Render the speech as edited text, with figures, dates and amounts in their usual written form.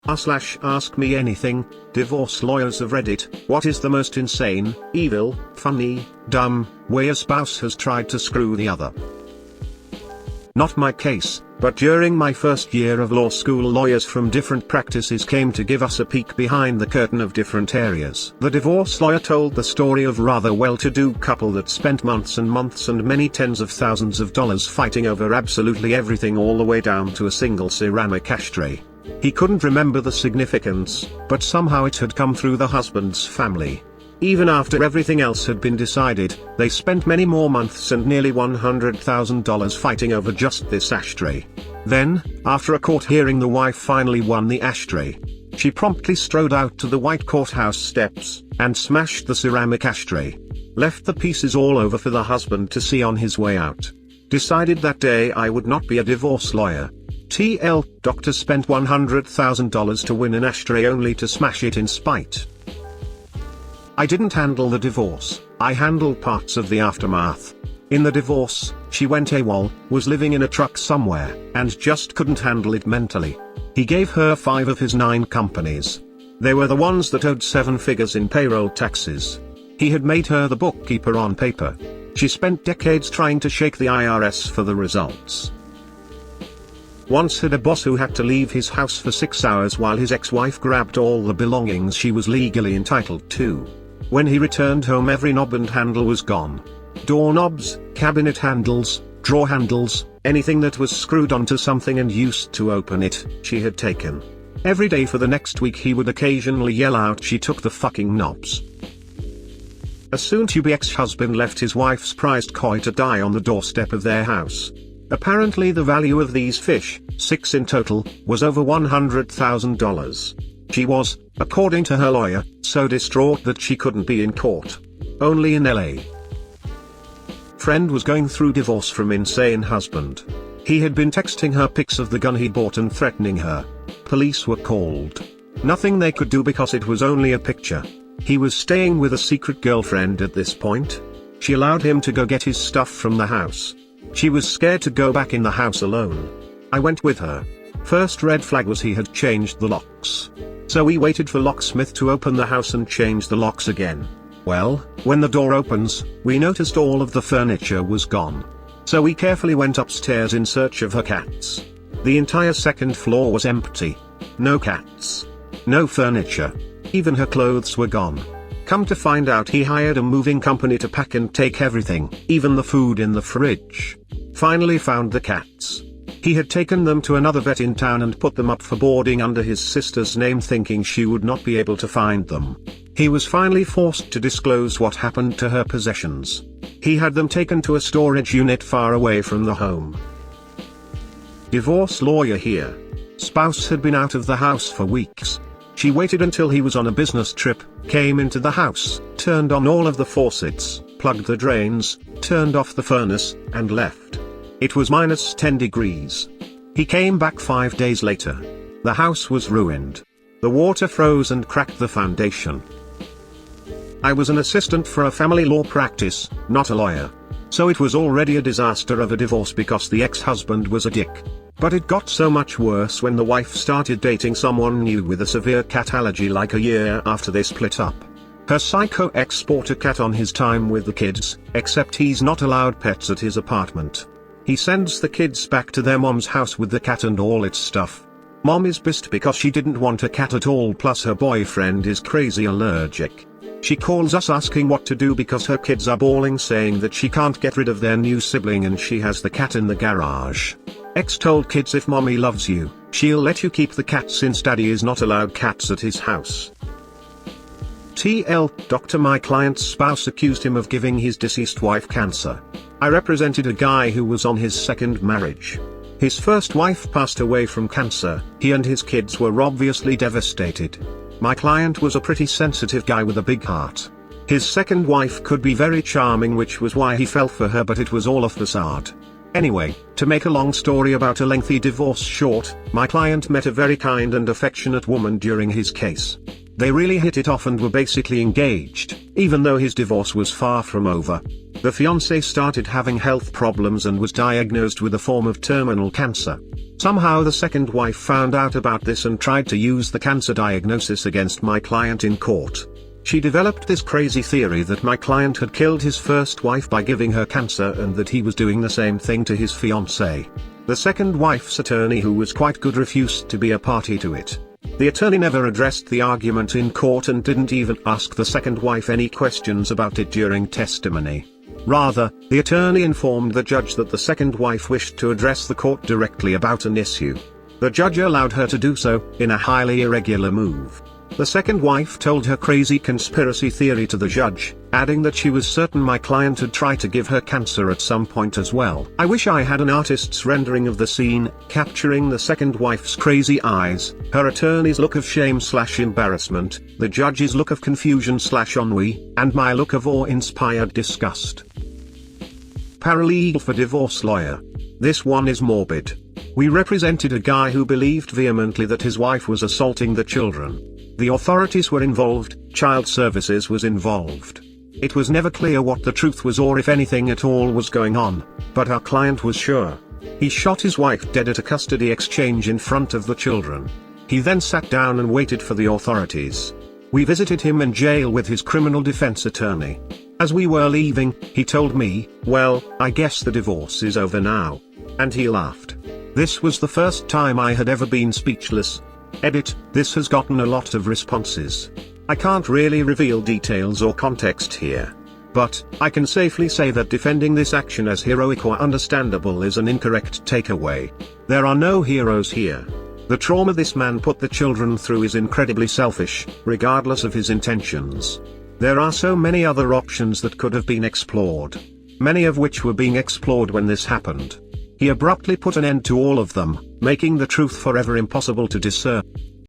r/ask me anything, divorce lawyers of Reddit. What is the most insane, evil, funny, dumb way a spouse has tried to screw the other? Not my case, but during my first year of law school, lawyers from different practices came to give us a peek behind the curtain of different areas. The divorce lawyer told the story of a rather well-to-do couple that spent months and months and many tens of thousands of dollars fighting over absolutely everything, all the way down to a single ceramic ashtray. He couldn't remember the significance, but somehow it had come through the husband's family. Even after everything else had been decided, they spent many more months and nearly $100,000 fighting over just this ashtray. Then, after a court hearing, the wife finally won the ashtray. She promptly strode out to the white courthouse steps, and smashed the ceramic ashtray. Left the pieces all over for the husband to see on his way out. Decided that day I would not be a divorce lawyer. TL, doctor spent $100,000 to win an ashtray only to smash it in spite. I didn't handle the divorce, I handled parts of the aftermath. In the divorce, she went AWOL, was living in a truck somewhere, and just couldn't handle it mentally. He gave her 5 of his 9 companies. They were the ones that owed 7 figures in payroll taxes. He had made her the bookkeeper on paper. She spent decades trying to shake the IRS for the results. Once had a boss who had to leave his house for 6 hours while his ex-wife grabbed all the belongings she was legally entitled to. When he returned home, every knob and handle was gone. Doorknobs, cabinet handles, drawer handles, anything that was screwed onto something and used to open it, she had taken. Every day for the next week he would occasionally yell out, "She took the fucking knobs." A soon-to-be ex-husband left his wife's prized koi to die on the doorstep of their house. Apparently the value of these fish, 6 in total, was over $100,000. She was, according to her lawyer, so distraught that she couldn't be in court. Only in LA. Friend was going through divorce from insane husband. He had been texting her pics of the gun he bought and threatening her. Police were called. Nothing they could do because it was only a picture. He was staying with a secret girlfriend at this point. She allowed him to go get his stuff from the house. She was scared to go back in the house alone. I went with her. First red flag was he had changed the locks. So we waited for locksmith to open the house and change the locks again. Well, when the door opens, we noticed all of the furniture was gone. So we carefully went upstairs in search of her cats. The entire second floor was empty. No cats. No furniture. Even her clothes were gone. Come to find out, he hired a moving company to pack and take everything, even the food in the fridge. Finally found the cats. He had taken them to another vet in town and put them up for boarding under his sister's name, thinking she would not be able to find them. He was finally forced to disclose what happened to her possessions. He had them taken to a storage unit far away from the home. Divorce lawyer here. Spouse had been out of the house for weeks. She waited until he was on a business trip, came into the house, turned on all of the faucets, plugged the drains, turned off the furnace, and left. It was minus 10 degrees. He came back 5 days later. The house was ruined. The water froze and cracked the foundation. I was an assistant for a family law practice, not a lawyer. So it was already a disaster of a divorce because the ex-husband was a dick. But it got so much worse when the wife started dating someone new with a severe cat allergy like a year after they split up. Her psycho ex bought a cat on his time with the kids, except he's not allowed pets at his apartment. He sends the kids back to their mom's house with the cat and all its stuff. Mom is pissed because she didn't want a cat at all, plus her boyfriend is crazy allergic. She calls us asking what to do because her kids are bawling, saying that she can't get rid of their new sibling and she has the cat in the garage. Ex told kids, if mommy loves you, she'll let you keep the cat since daddy is not allowed cats at his house. TL, doctor, my client's spouse accused him of giving his deceased wife cancer. I represented a guy who was on his second marriage. His first wife passed away from cancer. He and his kids were obviously devastated. My client was a pretty sensitive guy with a big heart. His second wife could be very charming, which was why he fell for her, but it was all a facade. Anyway, to make a long story about a lengthy divorce short, my client met a very kind and affectionate woman during his case. They really hit it off and were basically engaged, even though his divorce was far from over. The fiancé started having health problems and was diagnosed with a form of terminal cancer. Somehow the second wife found out about this and tried to use the cancer diagnosis against my client in court. She developed this crazy theory that my client had killed his first wife by giving her cancer and that he was doing the same thing to his fiancée. The second wife's attorney, who was quite good, refused to be a party to it. The attorney never addressed the argument in court and didn't even ask the second wife any questions about it during testimony. Rather, the attorney informed the judge that the second wife wished to address the court directly about an issue. The judge allowed her to do so, in a highly irregular move. The second wife told her crazy conspiracy theory to the judge, adding that she was certain my client had tried to give her cancer at some point as well. I wish I had an artist's rendering of the scene, capturing the second wife's crazy eyes, her attorney's look of shame/embarrassment, the judge's look of confusion/ennui, and my look of awe-inspired disgust. Paralegal for divorce lawyer. This one is morbid. We represented a guy who believed vehemently that his wife was assaulting the children. The authorities were involved, child services was involved. It was never clear what the truth was or if anything at all was going on, but our client was sure. He shot his wife dead at a custody exchange in front of the children. He then sat down and waited for the authorities. We visited him in jail with his criminal defense attorney. As we were leaving, he told me, "Well, I guess the divorce is over now." And he laughed. This was the first time I had ever been speechless. Edit, this has gotten a lot of responses. I can't really reveal details or context here. But, I can safely say that defending this action as heroic or understandable is an incorrect takeaway. There are no heroes here. The trauma this man put the children through is incredibly selfish, regardless of his intentions. There are so many other options that could have been explored. Many of which were being explored when this happened. He abruptly put an end to all of them, making the truth forever impossible to discern.